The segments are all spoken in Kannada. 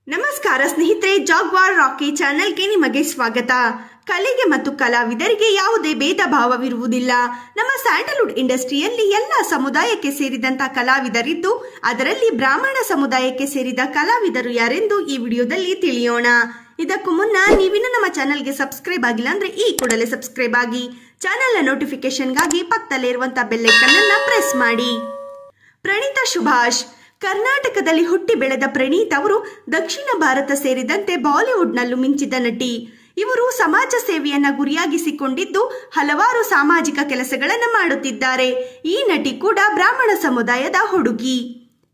ನಮಸ್ಕಾರ ಸ್ನೇಹಿತರೆ, ಜಾಗ್ವಾರ್ ರಾಕಿ ಚಾನೆಲ್ಗೆ ನಿಮಗೆ ಸ್ವಾಗತ. ಕಲೆಗೆ ಮತ್ತು ಕಲಾವಿದರಿಗೆ ಯಾವುದೇ ಭೇದ ಭಾವವಿರುವುದಿಲ್ಲ. ನಮ್ಮ ಸ್ಯಾಂಡಲ್ವುಡ್ ಇಂಡಸ್ಟ್ರಿಯಲ್ಲಿ ಎಲ್ಲ ಸಮುದಾಯಕ್ಕೆ ಸೇರಿದಂತ ಕಲಾವಿದರಿದ್ದು, ಅದರಲ್ಲಿ ಬ್ರಾಹ್ಮಣ ಸಮುದಾಯಕ್ಕೆ ಸೇರಿದ ಕಲಾವಿದರು ಯಾರೆಂದು ಈ ವಿಡಿಯೋದಲ್ಲಿ ತಿಳಿಯೋಣ. ಇದಕ್ಕೂ ಮುನ್ನ ನೀವಿನ್ನು ನಮ್ಮ ಚಾನೆಲ್ಗೆ ಸಬ್ಸ್ಕ್ರೈಬ್ ಆಗಿಲ್ಲ ಅಂದ್ರೆ ಈ ಕೂಡಲೇ ಸಬ್ಸ್ಕ್ರೈಬ್ ಆಗಿ, ಚಾನೆಲ್ನ ನೋಟಿಫಿಕೇಶನ್ಗಾಗಿ ಪಕ್ಕದಲ್ಲೇ ಇರುವಂತಹ ಬೆಲ್ ಐಕಾನ್ ಅನ್ನು ಪ್ರೆಸ್ ಮಾಡಿ. ಪ್ರಣೀತಾ ಸುಭಾಷ್. ಕರ್ನಾಟಕದಲ್ಲಿ ಹುಟ್ಟಿ ಬೆಳೆದ ಪ್ರಣೀತ್ ಅವರು ದಕ್ಷಿಣ ಭಾರತ ಸೇರಿದಂತೆ ಬಾಲಿವುಡ್ನಲ್ಲೂ ಮಿಂಚಿದ ನಟಿ. ಇವರು ಸಮಾಜ ಸೇವೆಯನ್ನ ಗುರಿಯಾಗಿಸಿಕೊಂಡಿದ್ದು ಹಲವಾರು ಸಾಮಾಜಿಕ ಕೆಲಸಗಳನ್ನು ಮಾಡುತ್ತಿದ್ದಾರೆ. ಈ ನಟಿ ಕೂಡ ಬ್ರಾಹ್ಮಣ ಸಮುದಾಯದ ಹುಡುಗಿ.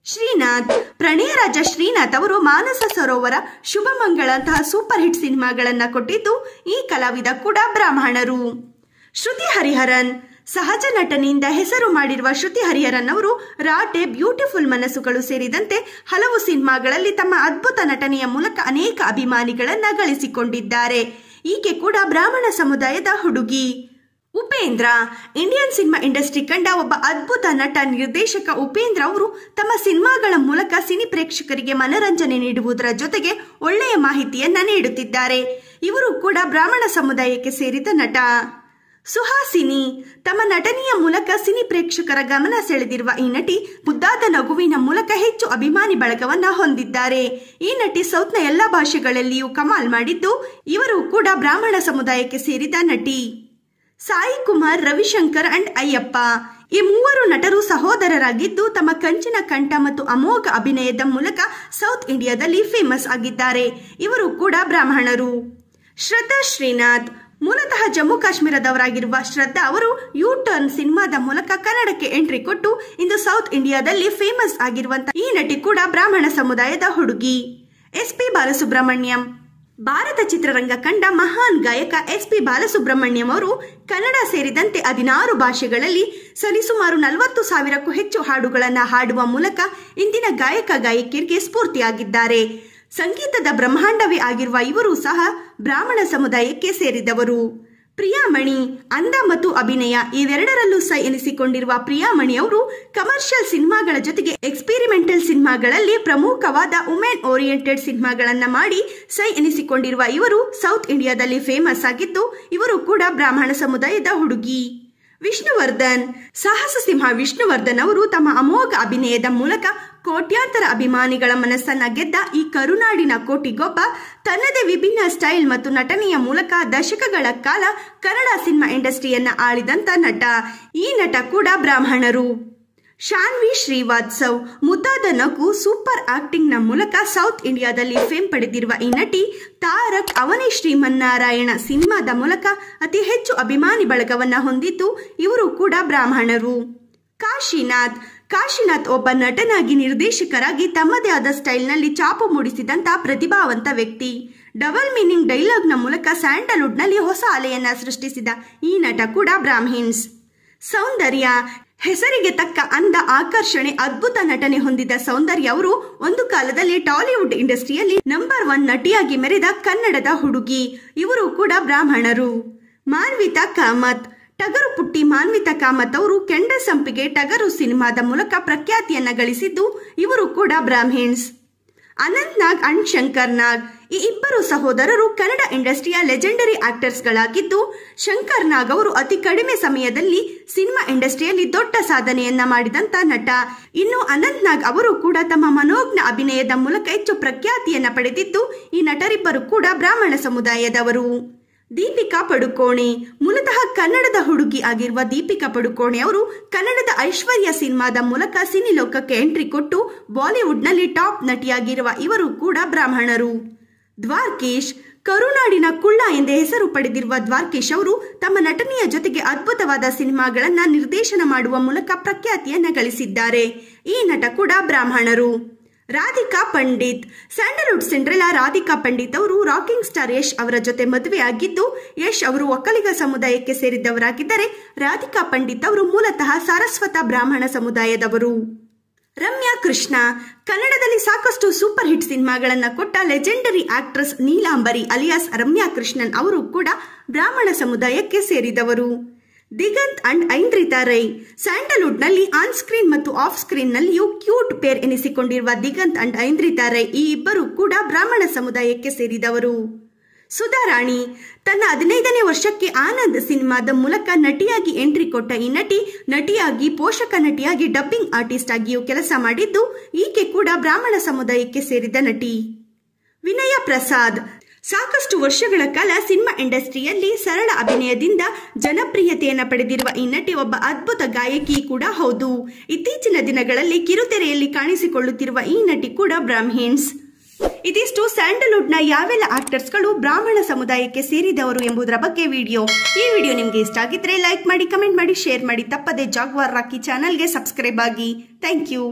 ಶ್ರೀನಾಥ್. ಪ್ರಣಯ ರಾಜ ಶ್ರೀನಾಥ್ ಅವರು ಮಾನಸ ಸರೋವರ, ಶುಭಮಂಗಳಂತಹ ಸೂಪರ್ ಹಿಟ್ ಸಿನಿಮಾಗಳನ್ನ ಕೊಟ್ಟಿದ್ದು, ಈ ಕಲಾವಿದ ಕೂಡ ಬ್ರಾಹ್ಮಣರು. ಶ್ರುತಿ ಹರಿಹರನ್. ಸಹಜ ನಟನೆಯಿಂದ ಹೆಸರು ಮಾಡಿರುವ ಶ್ರುತಿ ಹರಿಹರನ್ ಅವರು ರಾಟೆ, ಬ್ಯೂಟಿಫುಲ್ ಮನಸ್ಸುಗಳು ಸೇರಿದಂತೆ ಹಲವು ಸಿನಿಮಾಗಳಲ್ಲಿ ತಮ್ಮ ಅದ್ಭುತ ನಟನೆಯ ಮೂಲಕ ಅನೇಕ ಅಭಿಮಾನಿಗಳನ್ನ ಗಳಿಸಿಕೊಂಡಿದ್ದಾರೆ. ಈಕೆ ಕೂಡ ಬ್ರಾಹ್ಮಣ ಸಮುದಾಯದ ಹುಡುಗಿ. ಉಪೇಂದ್ರ. ಇಂಡಿಯನ್ ಸಿನಿಮಾ ಇಂಡಸ್ಟ್ರಿ ಕಂಡ ಒಬ್ಬ ಅದ್ಭುತ ನಟ ನಿರ್ದೇಶಕ ಉಪೇಂದ್ರ ಅವರು ತಮ್ಮ ಸಿನಿಮಾಗಳ ಮೂಲಕ ಸಿನಿ ಪ್ರೇಕ್ಷಕರಿಗೆ ಮನರಂಜನೆ ನೀಡುವುದರ ಜೊತೆಗೆ ಒಳ್ಳೆಯ ಮಾಹಿತಿಯನ್ನ ನೀಡುತ್ತಿದ್ದಾರೆ. ಇವರು ಕೂಡ ಬ್ರಾಹ್ಮಣ ಸಮುದಾಯಕ್ಕೆ ಸೇರಿದ ನಟ. ಸುಹಾಸಿನಿ. ತಮ್ಮ ನಟನೆಯ ಮೂಲಕ ಸಿನಿ ಪ್ರೇಕ್ಷಕರ ಗಮನ ಸೆಳೆದಿರುವ ಈ ನಟಿ ಮುದ್ದಾದ ನಗುವಿನ ಮೂಲಕ ಹೆಚ್ಚು ಅಭಿಮಾನಿ ಬಳಗವನ್ನ ಹೊಂದಿದ್ದಾರೆ. ಈ ನಟಿ ಸೌತ್ನ ಎಲ್ಲಾ ಭಾಷೆಗಳಲ್ಲಿಯೂ ಕಮಾಲ್ ಮಾಡಿದ್ದು, ಇವರು ಕೂಡ ಬ್ರಾಹ್ಮಣ ಸಮುದಾಯಕ್ಕೆ ಸೇರಿದ ನಟಿ. ಸಾಯಿ ಕುಮಾರ್, ರವಿಶಂಕರ್ ಅಂಡ್ ಅಯ್ಯಪ್ಪ. ಈ ಮೂವರು ನಟರು ಸಹೋದರರಾಗಿದ್ದು, ತಮ್ಮ ಕಂಚಿನ ಕಂಠ ಮತ್ತು ಅಮೋಘ ಅಭಿನಯದ ಮೂಲಕ ಸೌತ್ ಇಂಡಿಯಾದಲ್ಲಿ ಫೇಮಸ್ ಆಗಿದ್ದಾರೆ. ಇವರು ಕೂಡ ಬ್ರಾಹ್ಮಣರು. ಶ್ರದ್ಧಾ ಶ್ರೀನಾಥ್. ಮೂಲತಃ ಜಮ್ಮು ಕಾಶ್ಮೀರದವರಾಗಿರುವ ಶ್ರದ್ಧಾ ಅವರು ಯು ಟರ್ನ್ ಸಿನಿಮಾದ ಮೂಲಕ ಕನ್ನಡಕ್ಕೆ ಎಂಟ್ರಿ ಕೊಟ್ಟು ಇಂದು ಸೌತ್ ಇಂಡಿಯಾದಲ್ಲಿ ಫೇಮಸ್ ಆಗಿರುವಂತಹ ಈ ನಟಿ ಕೂಡ ಬ್ರಾಹ್ಮಣ ಸಮುದಾಯದ ಹುಡುಗಿ. ಎಸ್.ಪಿ. ಬಾಲಸುಬ್ರಹ್ಮಣ್ಯಂ. ಭಾರತ ಚಿತ್ರರಂಗ ಕಂಡ ಮಹಾನ್ ಗಾಯಕ ಎಸ್.ಪಿ. ಬಾಲಸುಬ್ರಹ್ಮಣ್ಯಂ ಅವರು ಕನ್ನಡ ಸೇರಿದಂತೆ 16 ಭಾಷೆಗಳಲ್ಲಿ ಸರಿಸುಮಾರು 40,000ಕ್ಕೂ ಹೆಚ್ಚು ಹಾಡುಗಳನ್ನು ಹಾಡುವ ಮೂಲಕ ಇಂದಿನ ಗಾಯಕ ಗಾಯಕಿಯರಿಗೆ ಸ್ಫೂರ್ತಿಯಾಗಿದ್ದಾರೆ. ಸಂಗೀತದ ಬ್ರಹ್ಮಾಂಡವೇ ಆಗಿರುವ ಇವರು ಸಹ ಬ್ರಾಹ್ಮಣ ಸಮುದಾಯಕ್ಕೆ ಸೇರಿದವರು. ಪ್ರಿಯಾಮಣಿ. ಅಂದ ಮತ್ತು ಅಭಿನಯ ಇವೆರಡರಲ್ಲೂ ಸೈ ಎನಿಸಿಕೊಂಡಿರುವ ಪ್ರಿಯಾಮಣಿ ಅವರು ಕಮರ್ಷಿಯಲ್ ಸಿನಿಮಾಗಳ ಜೊತೆಗೆ ಎಕ್ಸ್ಪೆರಿಮೆಂಟಲ್ ಸಿನಿಮಾಗಳಲ್ಲಿ ಪ್ರಮುಖವಾದ ವುಮೆನ್ ಓರಿಯೆಂಟೆಡ್ ಸಿನಿಮಾಗಳನ್ನ ಮಾಡಿ ಸೈ ಎನಿಸಿಕೊಂಡಿರುವ ಇವರು ಸೌತ್ ಇಂಡಿಯಾದಲ್ಲಿ ಫೇಮಸ್ ಆಗಿದ್ದು, ಇವರು ಕೂಡ ಬ್ರಾಹ್ಮಣ ಸಮುದಾಯದ ಹುಡುಗಿ. ವಿಷ್ಣುವರ್ಧನ್. ಸಾಹಸ ಸಿಂಹ ವಿಷ್ಣುವರ್ಧನ್ ಅವರು ತಮ್ಮ ಅಮೋಘ ಅಭಿನಯದ ಮೂಲಕ ಕೋಟ್ಯಾಂತರ ಅಭಿಮಾನಿಗಳ ಮನಸ್ಸನ್ನ ಗೆದ್ದ ಈ ಕರುನಾಡಿನ ಕೋಟಿಗೊಬ್ಬ ತನ್ನದೇ ವಿಭಿನ್ನ ಸ್ಟೈಲ್ ಮತ್ತು ನಟನೆಯ ಮೂಲಕ ದಶಕಗಳ ಕಾಲ ಕನ್ನಡ ಸಿನಿಮಾ ಇಂಡಸ್ಟ್ರಿಯನ್ನ ಆಳಿದಂತ ನಟ. ಈ ನಟ ಕೂಡ ಬ್ರಾಹ್ಮಣರು. ಶಾನ್ವಿ ಶ್ರೀವಾತ್ಸವ್. ಮುದ್ದಾದ ನಗು, ಸೂಪರ್ ಆಕ್ಟಿಂಗ್ ನ ಮೂಲಕ ಸೌತ್ ಇಂಡಿಯಾದಲ್ಲಿ ಫೇಮ್ ಪಡೆದಿರುವ ಈ ನಟಿ ತಾರಕ್, ಅವನೇ ಶ್ರೀಮನ್ನಾರಾಯಣ ಸಿನಿಮಾದ ಮೂಲಕ ಅತಿ ಹೆಚ್ಚು ಅಭಿಮಾನಿ ಬಳಗವನ್ನ ಹೊಂದಿದ್ದು, ಇವರು ಕೂಡ ಬ್ರಾಹ್ಮಣರು. ಕಾಶಿನಾಥ್. ಕಾಶಿನಾಥ್ ಒಬ್ಬ ನಟನಾಗಿ ನಿರ್ದೇಶಕರಾಗಿ ತಮ್ಮದೇ ಆದ ಸ್ಟೈಲ್ನಲ್ಲಿ ಚಾಪು ಮೂಡಿಸಿದಂತ ಪ್ರತಿಭಾವಂತ ವ್ಯಕ್ತಿ. ಡಬಲ್ ಮೀನಿಂಗ್ ಡೈಲಾಗ್ನ ಮೂಲಕ ಸ್ಯಾಂಡಲ್ವುಡ್ನಲ್ಲಿ ಹೊಸ ಅಲೆಯನ್ನ ಸೃಷ್ಟಿಸಿದ ಈ ನಟ ಕೂಡ ಬ್ರಾಹ್ಮಿನ್ಸ್. ಸೌಂದರ್ಯ. ಹೆಸರಿಗೆ ತಕ್ಕ ಅಂದ, ಆಕರ್ಷಣೆ, ಅದ್ಭುತ ನಟನೆ ಹೊಂದಿದ ಸೌಂದರ್ಯ ಅವರು ಒಂದು ಕಾಲದಲ್ಲಿ ಟಾಲಿವುಡ್ ಇಂಡಸ್ಟ್ರಿಯಲ್ಲಿ ನಂಬರ್ 1 ನಟಿಯಾಗಿ ಮೆರೆದ ಕನ್ನಡದ ಹುಡುಗಿ. ಇವರು ಕೂಡ ಬ್ರಾಹ್ಮಣರು. ಮಾನ್ವಿತಾ ಕಾಮತ್. ಟಗರು ಪುಟ್ಟಿ ಮಾನ್ವಿತಾ ಕಾಮತ್ ಅವರು ಕೆಂಡ ಸಂಪಿಗೆ, ಟಗರು ಸಿನಿಮಾದ ಮೂಲಕ ಪ್ರಖ್ಯಾತಿಯನ್ನ ಗಳಿಸಿದ್ದು, ಇವರು ಕೂಡ ಬ್ರಾಹ್ಮಿನ್ಸ್. ಅನಂತ್ ನಾಗ್ ಅಂಡ್ ಶಂಕರ್ ನಾಗ್. ಈ ಇಬ್ಬರು ಸಹೋದರರು ಕನ್ನಡ ಇಂಡಸ್ಟ್ರಿಯ ಲೆಜೆಂಡರಿ ಆಕ್ಟರ್ಸ್ ಗಳಾಗಿದ್ದು, ಶಂಕರ್ ನಾಗ್ ಅವರು ಅತಿ ಕಡಿಮೆ ಸಮಯದಲ್ಲಿ ಸಿನಿಮಾ ಇಂಡಸ್ಟ್ರಿಯಲ್ಲಿ ದೊಡ್ಡ ಸಾಧನೆಯನ್ನ ಮಾಡಿದಂತ ನಟ. ಇನ್ನು ಅನಂತ್ ನಾಗ್ ಅವರು ಕೂಡ ತಮ್ಮ ಮನೋಜ್ಞ ಅಭಿನಯದ ಮೂಲಕ ಹೆಚ್ಚು ಪ್ರಖ್ಯಾತಿಯನ್ನ ಪಡೆದಿದ್ದು, ಈ ನಟರಿಬ್ಬರು ಕೂಡ ಬ್ರಾಹ್ಮಣ ಸಮುದಾಯದವರು. ದೀಪಿಕಾ ಪಡುಕೋಣೆ. ಮೂಲತಃ ಕನ್ನಡದ ಹುಡುಗಿ ಆಗಿರುವ ದೀಪಿಕಾ ಪಡುಕೋಣೆ ಅವರು ಕನ್ನಡದ ಐಶ್ವರ್ಯ ಸಿನಿಮಾದ ಮೂಲಕ ಸಿನಿ ಲೋಕಕ್ಕೆ ಎಂಟ್ರಿ ಕೊಟ್ಟು ಬಾಲಿವುಡ್ನಲ್ಲಿ ಟಾಪ್ ನಟಿಯಾಗಿರುವ ಇವರು ಕೂಡ ಬ್ರಾಹ್ಮಣರು. ದ್ವಾರ್ಕೀಶ್. ಕರುನಾಡಿನ ಕುಳ್ಳ ಎಂದೇ ಹೆಸರು ಪಡೆದಿರುವ ದ್ವಾರ್ಕೀಶ್ ಅವರು ತಮ್ಮ ನಟನೆಯ ಜೊತೆಗೆ ಅದ್ಭುತವಾದ ಸಿನಿಮಾಗಳನ್ನ ನಿರ್ದೇಶನ ಮಾಡುವ ಮೂಲಕ ಪ್ರಖ್ಯಾತಿಯನ್ನ ಗಳಿಸಿದ್ದಾರೆ. ಈ ನಟ ಕೂಡ ಬ್ರಾಹ್ಮಣರು. ರಾಧಿಕಾ ಪಂಡಿತ್. ಸ್ಯಾಂಡಲ್ವುಡ್ ಸಿಂಡ್ರೆಲಾ ರಾಧಿಕಾ ಪಂಡಿತ್ ಅವರು ರಾಕಿಂಗ್ ಸ್ಟಾರ್ ಯಶ್ ಅವರ ಜೊತೆ ಮದುವೆಯಾಗಿದ್ದು, ಯಶ್ ಅವರು ಒಕ್ಕಲಿಗ ಸಮುದಾಯಕ್ಕೆ ಸೇರಿದವರಾಗಿದ್ದರೆ, ರಾಧಿಕಾ ಪಂಡಿತ್ ಅವರು ಮೂಲತಃ ಸಾರಸ್ವತ ಬ್ರಾಹ್ಮಣ ಸಮುದಾಯದವರು. ರಮ್ಯಾ ಕೃಷ್ಣ. ಕನ್ನಡದಲ್ಲಿ ಸಾಕಷ್ಟು ಸೂಪರ್ ಹಿಟ್ ಸಿನಿಮಾಗಳನ್ನ ಕೊಟ್ಟ legendary actress Neelambari alias Ramya Krishnan ಅವರು ಕೂಡ ಬ್ರಾಹ್ಮಣ ಸಮುದಾಯಕ್ಕೆ ಸೇರಿದವರು. ದಿಗಂತ್ ಅಂಡ್ ಐಂದ್ರಿತಾ ರೈ. ಸ್ಯಾಂಡಲ್ವುಡ್ನಲ್ಲಿ ಆನ್ ಸ್ಕ್ರೀನ್ ಮತ್ತು ಆಫ್ ಸ್ಕ್ರೀನ್ ನಲ್ಲಿಯೂ ಕ್ಯೂಟ್ ಪೇರ್ ಎನಿಸಿಕೊಂಡಿರುವ ದಿಗಂತ್ ಅಂಡ್ ಐಂದ್ರಿತಾ ರೈ ಈ ಇಬ್ಬರು ಕೂಡ ಬ್ರಾಹ್ಮಣ ಸಮುದಾಯಕ್ಕೆ ಸೇರಿದವರು. ಸುಧಾ ರಾಣಿ ತನ್ನ 15ನೇ ವರ್ಷಕ್ಕೆ ಆನಂದ್ ಸಿನಿಮಾದ ಮೂಲಕ ನಟಿಯಾಗಿ ಎಂಟ್ರಿ ಕೊಟ್ಟ ಈ ನಟಿಯಾಗಿ ಪೋಷಕ ನಟಿಯಾಗಿ ಡಬ್ಬಿಂಗ್ ಆರ್ಟಿಸ್ಟ್ ಆಗಿಯೂ ಕೆಲಸ ಮಾಡಿದ್ದು ಈಕೆ ಕೂಡ ಬ್ರಾಹ್ಮಣ ಸಮುದಾಯಕ್ಕೆ ಸೇರಿದ ನಟಿ. ವಿನಯ ಪ್ರಸಾದ್ ಸಾಕಷ್ಟು ವರ್ಷಗಳ ಕಾಲ ಸಿನಿಮಾ ಇಂಡಸ್ಟ್ರಿಯಲ್ಲಿ ಸರಳ ಅಭಿನಯದಿಂದ ಜನಪ್ರಿಯತೆಯನ್ನು ಪಡೆದಿರುವ ಈ ನಟಿ ಒಬ್ಬ ಅದ್ಭುತ ಗಾಯಕಿ ಕೂಡ ಹೌದು. ಇತ್ತೀಚಿನ ದಿನಗಳಲ್ಲಿ ಕಿರುತೆರೆಯಲ್ಲಿ ಕಾಣಿಸಿಕೊಳ್ಳುತ್ತಿರುವ ಈ ನಟಿ ಕೂಡ ಬ್ರಾಹ್ಮಿನ್ಸ್. ಇದಿಷ್ಟು ಸ್ಯಾಂಡಲ್ವುಡ್ನ ಯಾವೆಲ್ಲ ಆಕ್ಟರ್ಸ್ಗಳು ಬ್ರಾಹ್ಮಣ ಸಮುದಾಯಕ್ಕೆ ಸೇರಿದವರು ಎಂಬುದರ ಬಗ್ಗೆ ವಿಡಿಯೋ. ಈ ವಿಡಿಯೋ ನಿಮಗೆ ಇಷ್ಟ ಆಗಿದ್ರೆ ಲೈಕ್ ಮಾಡಿ, ಕಮೆಂಟ್ ಮಾಡಿ, ಶೇರ್ ಮಾಡಿ. ತಪ್ಪದೆ ಜಾಗ್ವಾರ್ ರಾಕಿ ಚಾನಲ್ಗೆ ಸಬ್ಸ್ಕ್ರೈಬ್ ಆಗಿ. Thank you.